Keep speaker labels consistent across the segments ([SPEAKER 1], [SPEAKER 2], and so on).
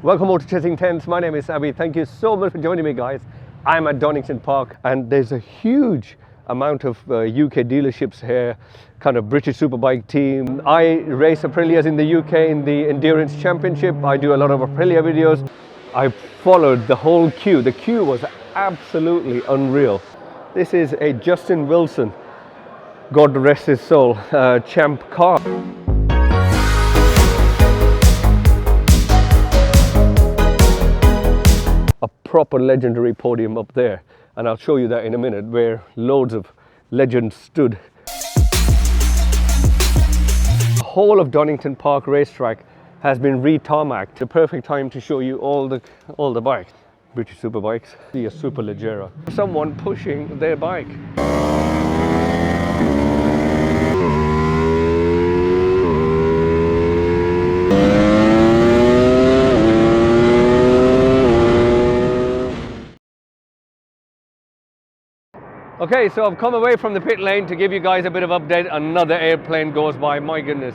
[SPEAKER 1] Welcome all to Chasing Tents. My name is Abby. Thank you so much for joining me, guys. I'm at Donington Park and there's a huge amount of UK dealerships here, kind of British Superbike team. I race Aprilias in the UK in the Endurance Championship. I do a lot of Aprilia videos. I followed the whole queue. The queue was absolutely unreal. This is a Justin Wilson, God rest his soul, champ car. A proper legendary podium up there, and I'll show you that in a minute, where loads of legends stood. The whole of Donington Park racetrack has been re-tarmacked. The perfect time to show you all the bikes. British Superbikes. See a Superleggera. Someone pushing their bike. Okay, so I've come away from the pit lane to give you guys a bit of update. Another airplane goes by. My goodness,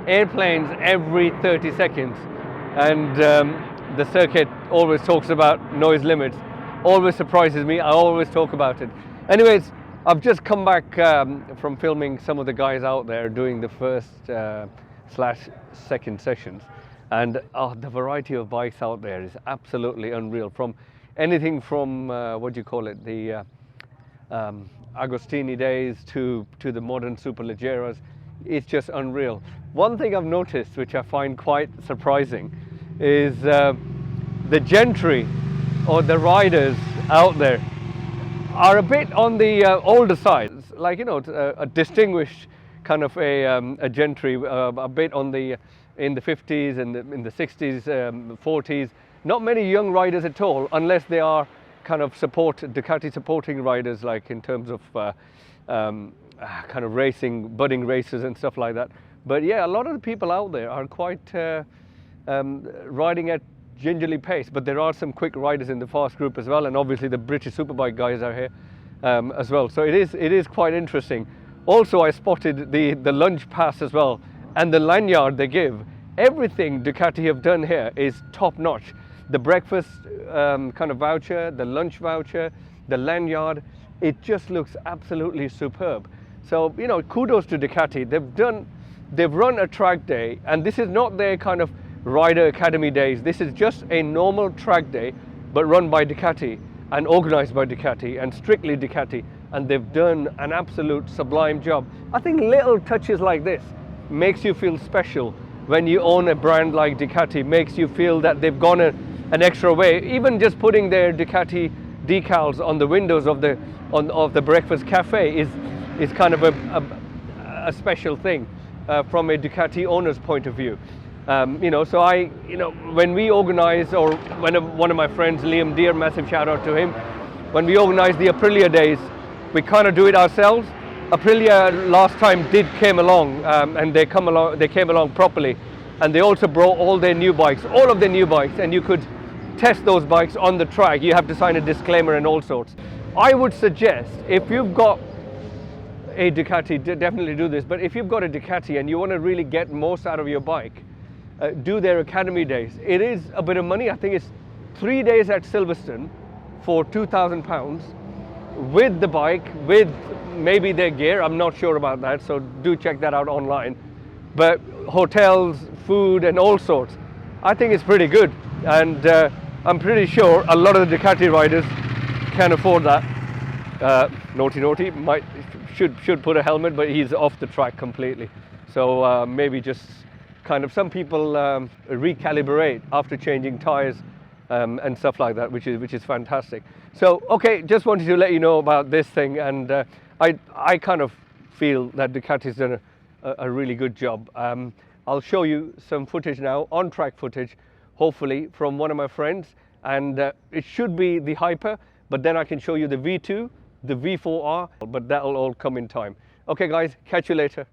[SPEAKER 1] airplanes every 30 seconds, and the circuit always talks about noise limits. Always surprises me. I always talk about it. Anyways, I've just come back from filming some of the guys out there doing the first / second sessions, and the variety of bikes out there is absolutely unreal. From anything from what do you call it, the Agostini days to the modern Superleggeras. It's just unreal. One thing I've noticed, which I find quite surprising, is the gentry or the riders out there are a bit on the older side, like, you know, a distinguished kind of a gentry, a bit on the in the 50s and in the 60s, 40s. Not many young riders at all, unless they are kind of Ducati supporting riders, like in terms of kind of racing, budding racers and stuff like that. But yeah, a lot of the people out there are quite riding at gingerly pace, but there are some quick riders in the fast group as well, and obviously the British Superbike guys are here as well. So it is quite interesting. Also, I spotted the lunch pass as well, and the lanyard they give. Everything Ducati have done here is top notch. The breakfast kind of voucher, the lunch voucher, the lanyard, it just looks absolutely superb. So, you know, kudos to Ducati. They've run a track day, and this is not their kind of rider academy days. This is just a normal track day, but run by Ducati and organized by Ducati and strictly Ducati, and they've done an absolute sublime job. I think little touches like this makes you feel special when you own a brand like Ducati. Makes you feel that they've gone an extra way. Even just putting their Ducati decals on the windows of the breakfast cafe is kind of a special thing from a Ducati owner's point of view. You know, so when we organize, or when one of my friends, Liam Deere, massive shout out to him, when we organize the Aprilia days, we kind of do it ourselves. Aprilia last time came along, and they came along properly, and they also brought all of their new bikes, and you could test those bikes on the track. You have to sign a disclaimer and all sorts. I would suggest, if you've got a Ducati, definitely do this, but if you've got a Ducati and you want to really get most out of your bike, do their academy days. It is a bit of money. I think it's 3 days at Silverstone for £2,000 with the bike, with maybe their gear. I'm not sure about that, so do check that out online. But hotels, food and all sorts. I think it's pretty good, and I'm pretty sure a lot of the Ducati riders can afford that. Naughty should put a helmet, but he's off the track completely. So maybe just kind of, some people recalibrate after changing tires and stuff like that, which is fantastic. So okay, just wanted to let you know about this thing, and I kind of feel that Ducati's done a really good job. I'll show you some footage now, on-track footage, hopefully from one of my friends, and it should be the Hyper, but then I can show you the V2, the V4R, but that'll all come in time. Okay guys, catch you later.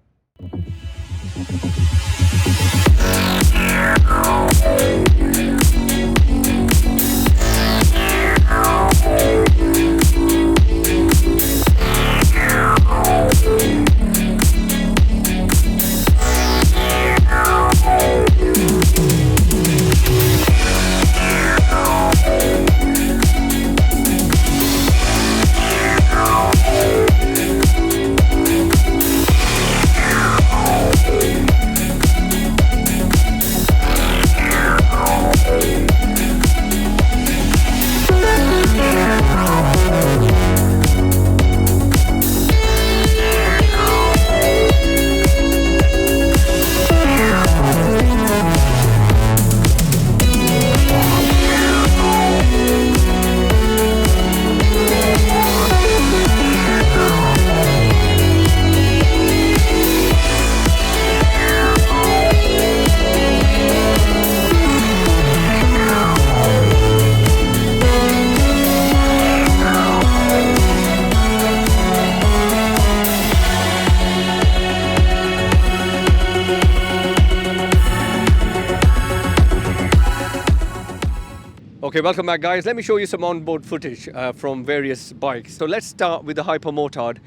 [SPEAKER 1] Okay, welcome back guys. Let me show you some onboard footage from various bikes. So let's start with the Hypermotard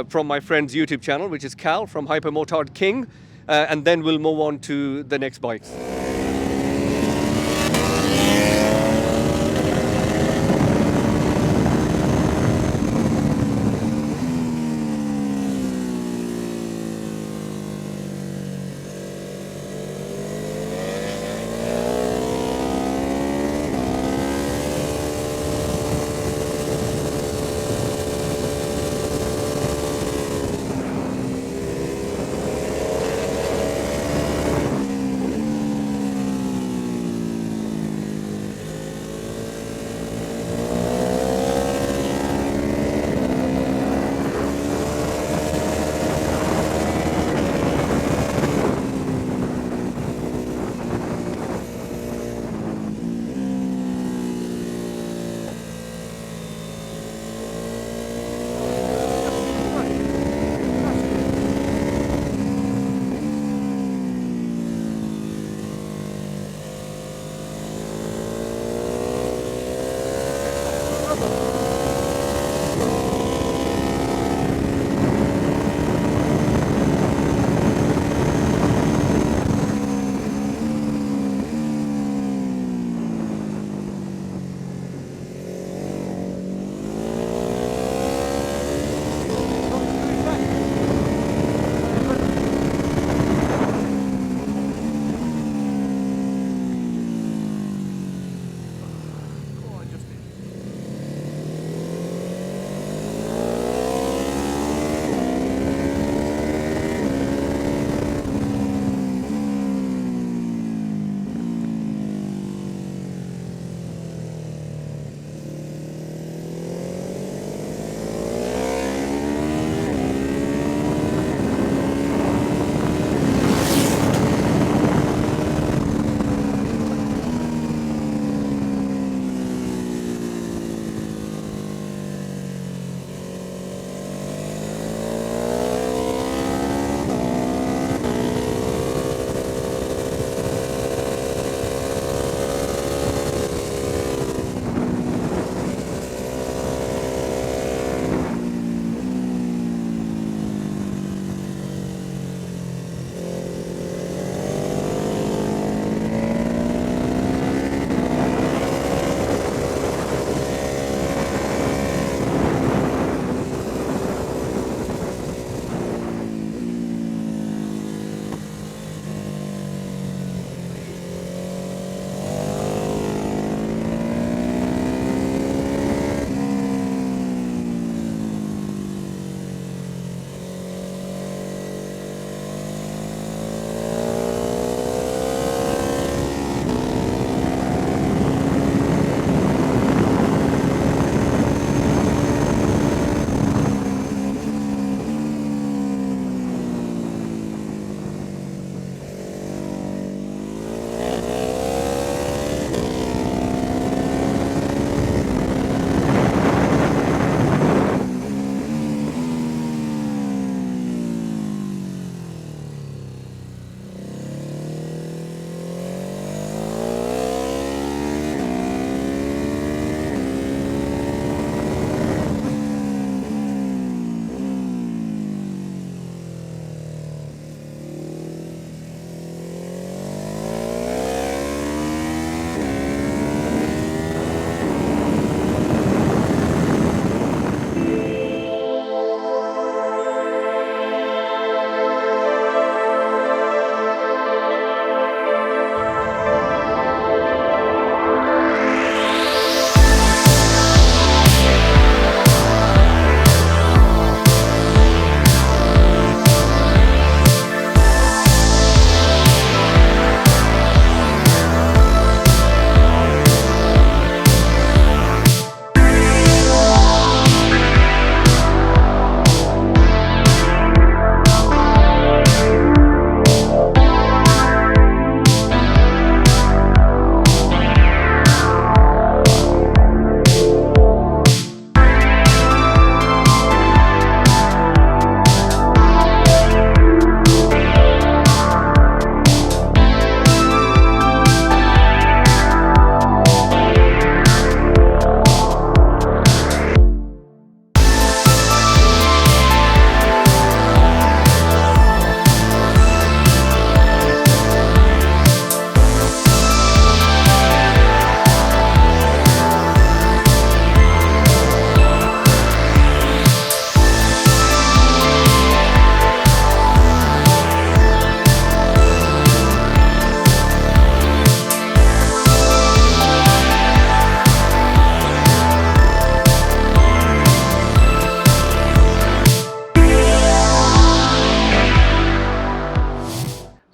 [SPEAKER 1] from my friend's YouTube channel, which is Cal from Hypermotard King, and then we'll move on to the next bikes.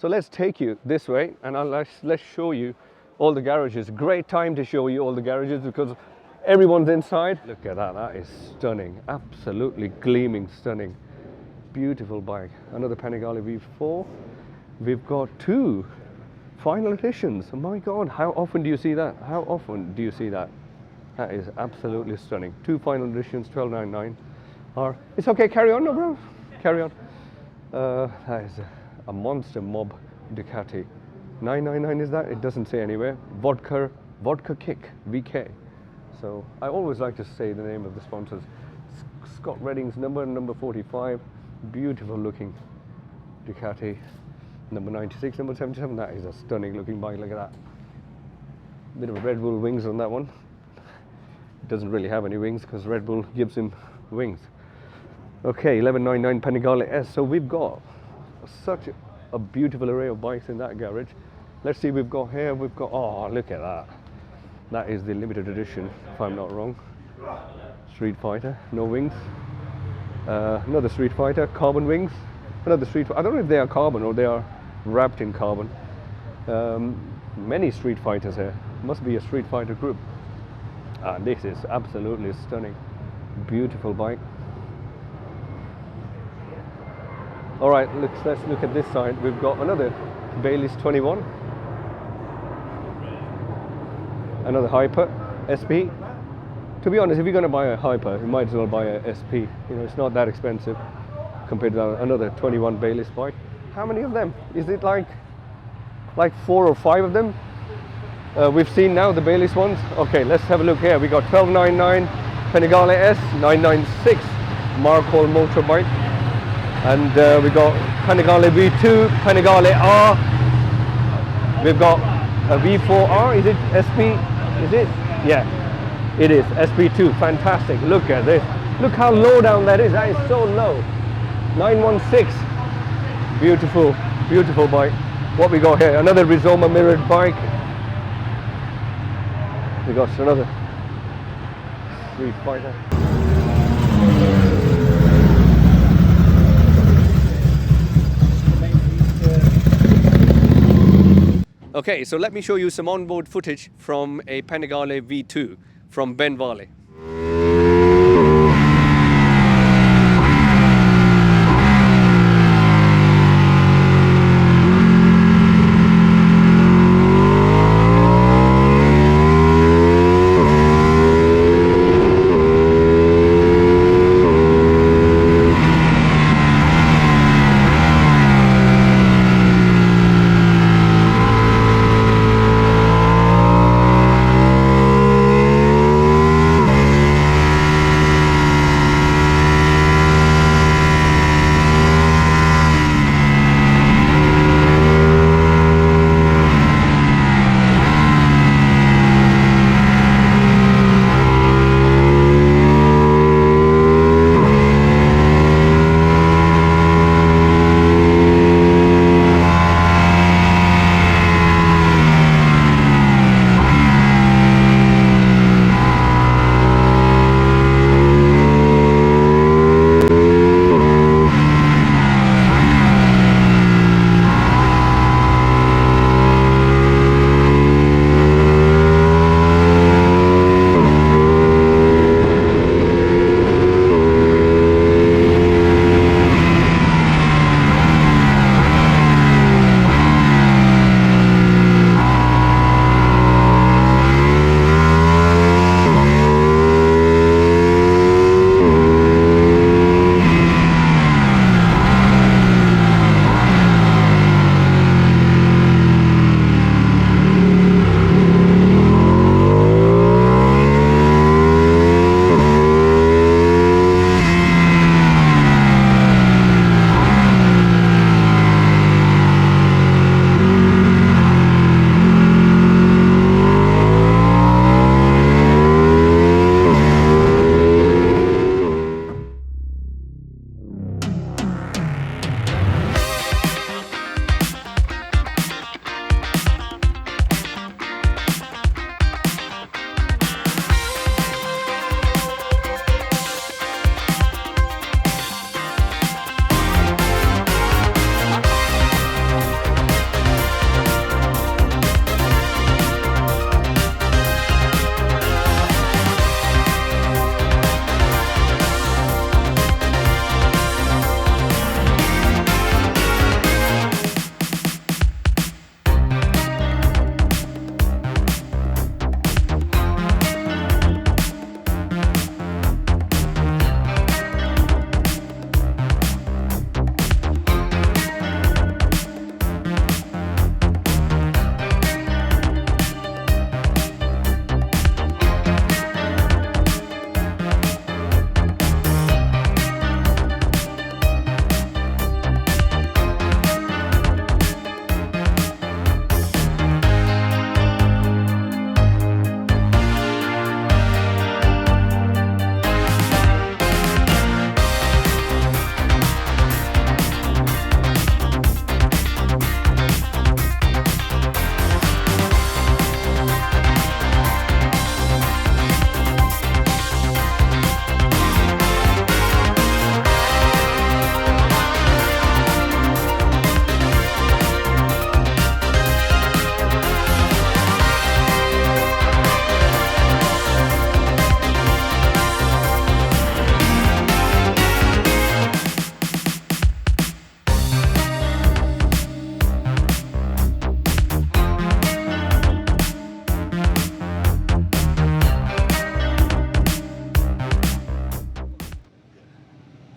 [SPEAKER 1] So let's take you this way, and let's show you all the garages. Great time to show you all the garages because everyone's inside. Look at that, that is stunning, absolutely gleaming, stunning. Beautiful bike. Another Panigale V4. We've got 2 final editions. Oh my God, how often do you see that? How often do you see that? That is absolutely stunning. 2 final editions, 1299. It's okay, carry on, no bro, carry on. That is a monster mob Ducati. 999 is that? It doesn't say anywhere. Vodka Kick, VK. So I always like to say the name of the sponsors. Scott Redding's number 45. Beautiful looking Ducati. Number 96, number 77. That is a stunning looking bike. Look at that. Bit of Red Bull wings on that one. It doesn't really have any wings because Red Bull gives him wings. Okay, 1199 Panigale S. So we've got such a beautiful array of bikes in that garage. Let's see, we've got here, we've got, oh, look at that. That is the limited edition, if I'm not wrong. Street Fighter, no wings. Another Street Fighter, carbon wings. Another Street Fighter, I don't know if they are carbon or they are wrapped in carbon. Many Street Fighters here. Must be a Street Fighter group. And this is absolutely stunning. Beautiful bike. All right, let's look at this side. We've got another Bailey's 21. Another Hyper SP. To be honest, if you're going to buy a Hyper, you might as well buy a SP. You know, it's not that expensive compared to another 21 Bailey's bike. How many of them? Is it like 4 or 5 of them? We've seen now the Bailey's ones. Okay, let's have a look here. We got 1299 Panigale S, 996 Markle motorbike, and we got Panigale V2, Panigale R. We've got a V4R. Is it SP? Is it? Yeah, it is SP2. Fantastic. Look at this. Look how low down that is. That is so low. 916. Beautiful, beautiful bike. What we got here? Another Rizoma mirrored bike. We got another Street Fighter. Okay, so let me show you some onboard footage from a Panigale V2 from Ben Varley.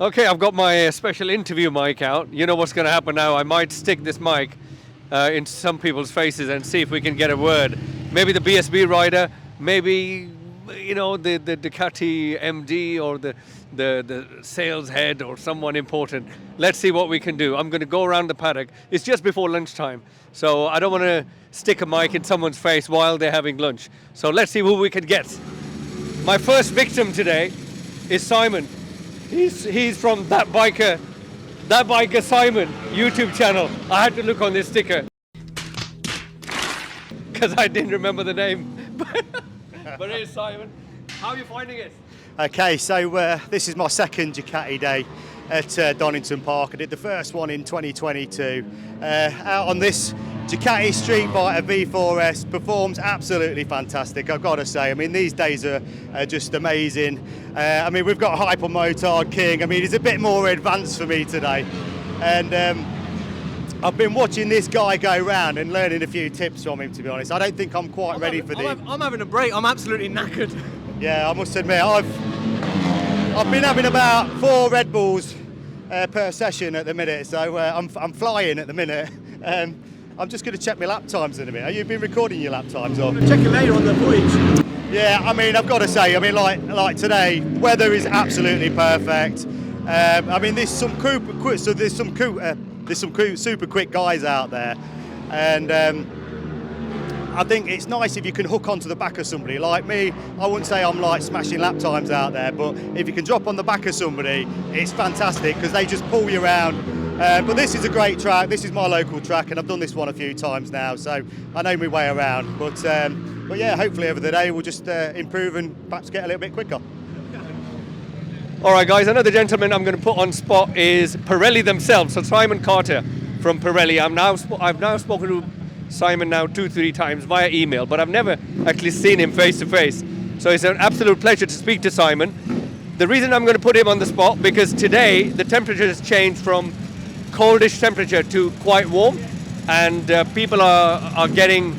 [SPEAKER 1] Okay, I've got my special interview mic out. You know what's going to happen now. I might stick this mic into some people's faces and see if we can get a word. Maybe the BSB rider, maybe, you know, the Ducati MD or the sales head or someone important. Let's see what we can do. I'm going to go around the paddock. It's just before lunchtime, so I don't want to stick a mic in someone's face while they're having lunch. So let's see who we can get. My first victim today is Simon. He's from That Biker Simon YouTube channel. I had to look on this sticker because I didn't remember the name. But here's Simon. How are you finding it?
[SPEAKER 2] Okay, so this is my second Ducati day at Donington Park. I did the first one in 2022. Out on this Ducati Street Fighter V4S, performs absolutely fantastic, I've got to say. I mean, these days are just amazing. I mean, we've got Hypermotard King. I mean, he's a bit more advanced for me today. And I've been watching this guy go round and learning a few tips from him, to be honest. I don't think I'm quite ready for this.
[SPEAKER 3] I'm having a break. I'm absolutely knackered.
[SPEAKER 2] Yeah, I must admit, I've been having about 4 Red Bulls per session at the minute, so I'm flying at the minute. I'm just going to check my lap times in a minute. Have you been recording your lap times? Or?
[SPEAKER 3] Check it later on the footage.
[SPEAKER 2] Yeah, I mean, I've got to say, I mean, like today, weather is absolutely perfect. I mean, there's some super quick guys out there, and I think it's nice if you can hook onto the back of somebody. Like me, I wouldn't say I'm like smashing lap times out there, but if you can drop on the back of somebody, it's fantastic because they just pull you around. But this is a great track. This is my local track, and I've done this one a few times now, so I know my way around. But yeah, hopefully over the day we'll just improve and perhaps get a little bit quicker.
[SPEAKER 1] All right, guys, another gentleman I'm going to put on spot is Pirelli themselves. So Simon Carter from Pirelli. I've now spoken to Simon now 2-3 times via email, but I've never actually seen him face to face. So it's an absolute pleasure to speak to Simon. The reason I'm going to put him on the spot because today the temperature has changed from coldish temperature to quite warm, and people are getting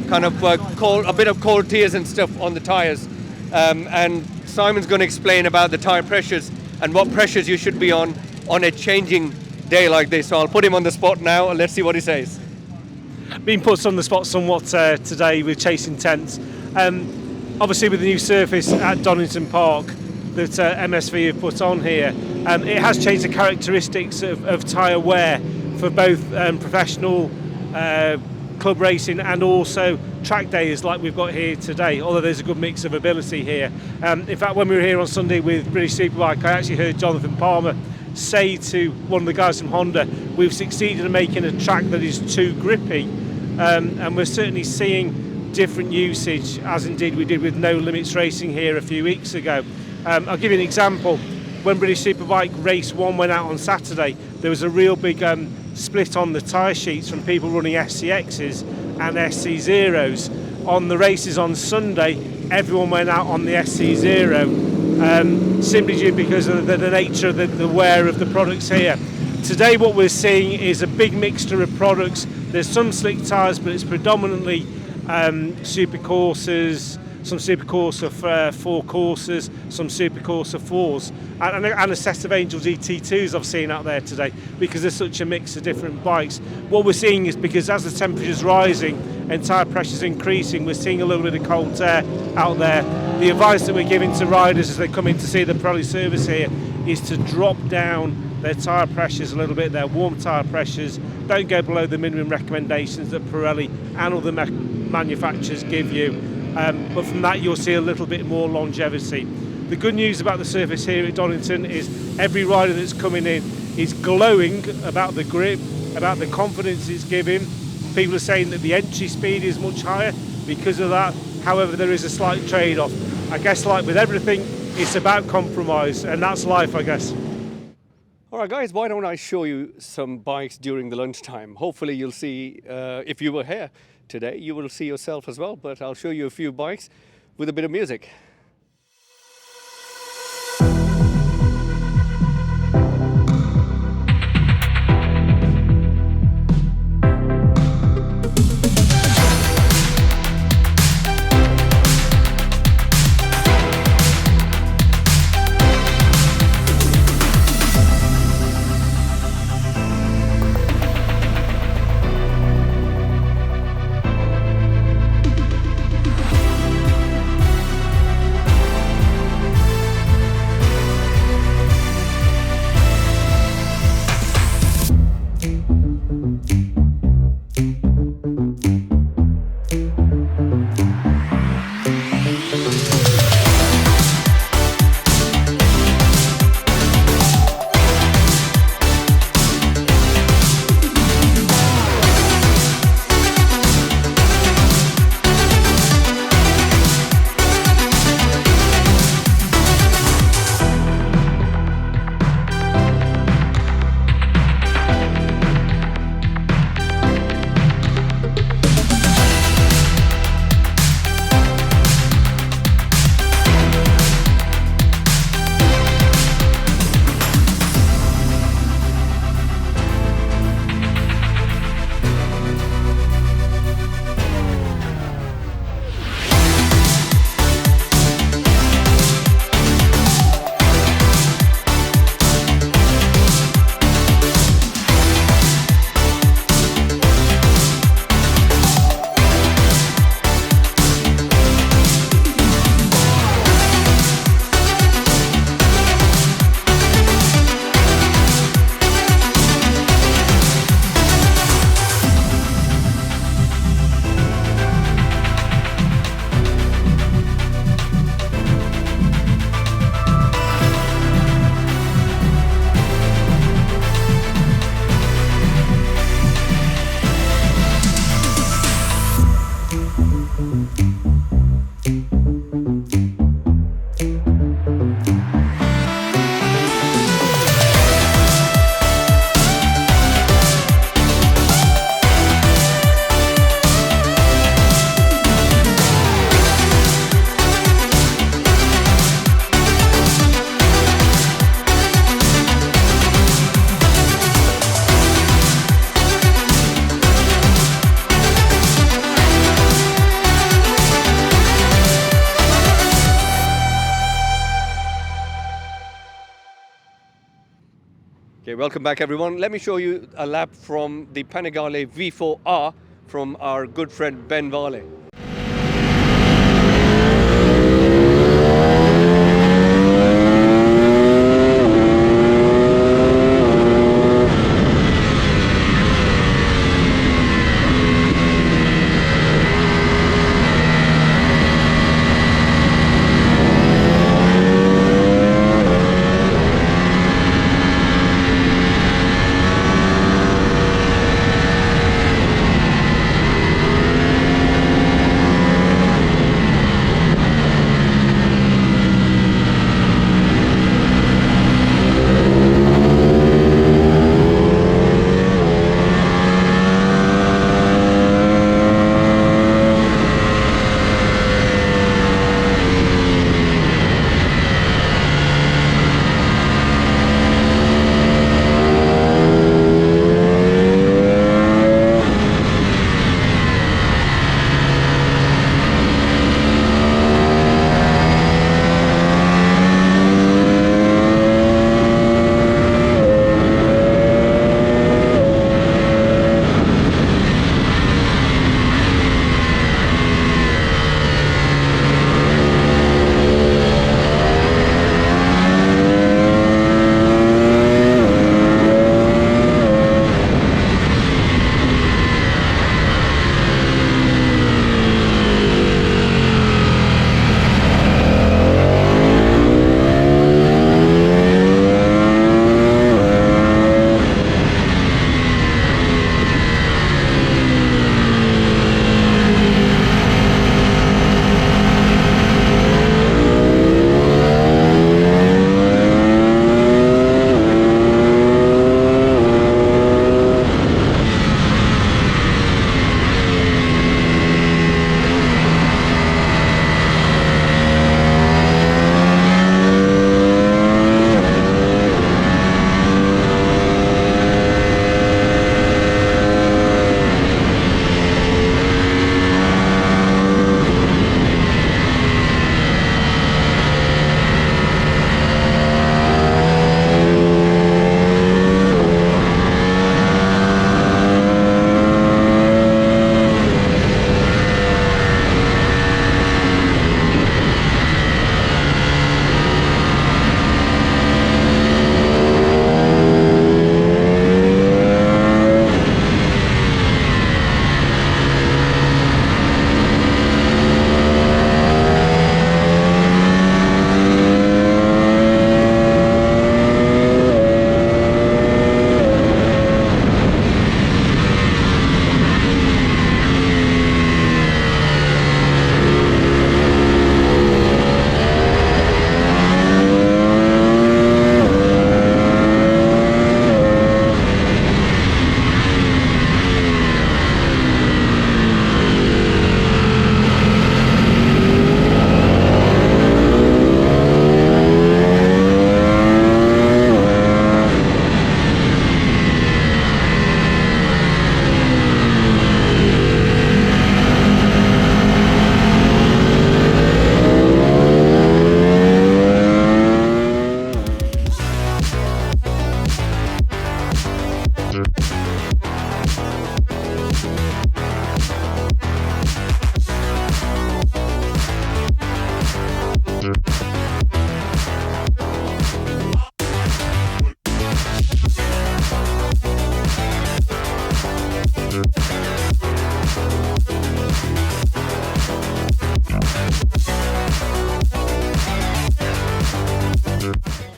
[SPEAKER 1] kind of a bit of cold tears and stuff on the tires, and Simon's going to explain about the tire pressures and what pressures you should be on a changing day like this. So I'll put him on the spot now and let's see what he says.
[SPEAKER 3] Being put on the spot somewhat today with chasing tents. Obviously with the new surface at Donington Park that MSV have put on here, it has changed the characteristics of tyre wear for both professional club racing and also track days like we've got here today, although there's a good mix of ability here. In fact, when we were here on Sunday with British Superbike, I actually heard Jonathan Palmer say to one of the guys from Honda, we've succeeded in making a track that is too grippy, and we're certainly seeing different usage, as indeed we did with No Limits Racing here a few weeks ago. I'll give you an example. When British Superbike Race 1 went out on Saturday, there was a real big split on the tyre sheets from people running SCXs and SC0s. On the races on Sunday, everyone went out on the SC0, simply due because of the nature of the wear of the products here. Today what we're seeing is a big mixture of products. There's some slick tyres, but it's predominantly Super Corsas, some Super Corsa 4 Corsas, some Super Corsa 4s, and a set of Angel GT2s I've seen out there today, because there's such a mix of different bikes. What we're seeing is because as the temperature's rising and tyre pressure's increasing, we're seeing a little bit of cold air out there. The advice that we're giving to riders as they come in to see the Pirelli service here is to drop down their tyre pressures a little bit, their warm tyre pressures. Don't go below the minimum recommendations that Pirelli and all the manufacturers give you. But from that you'll see a little bit more longevity. The good news about the surface here at Donington is every rider that's coming in is glowing about the grip, about the confidence it's giving. People are saying that the entry speed is much higher because of that. However, there is a slight trade-off. I guess like with everything, it's about compromise, and that's life, I guess.
[SPEAKER 1] All right, guys, why don't I show you some bikes during the lunchtime? Hopefully you'll see, if you were here today, you will see yourself as well, but I'll show you a few bikes with a bit of music. Okay, welcome back everyone. Let me show you a lap from the Panigale V4R from our good friend Ben Varley.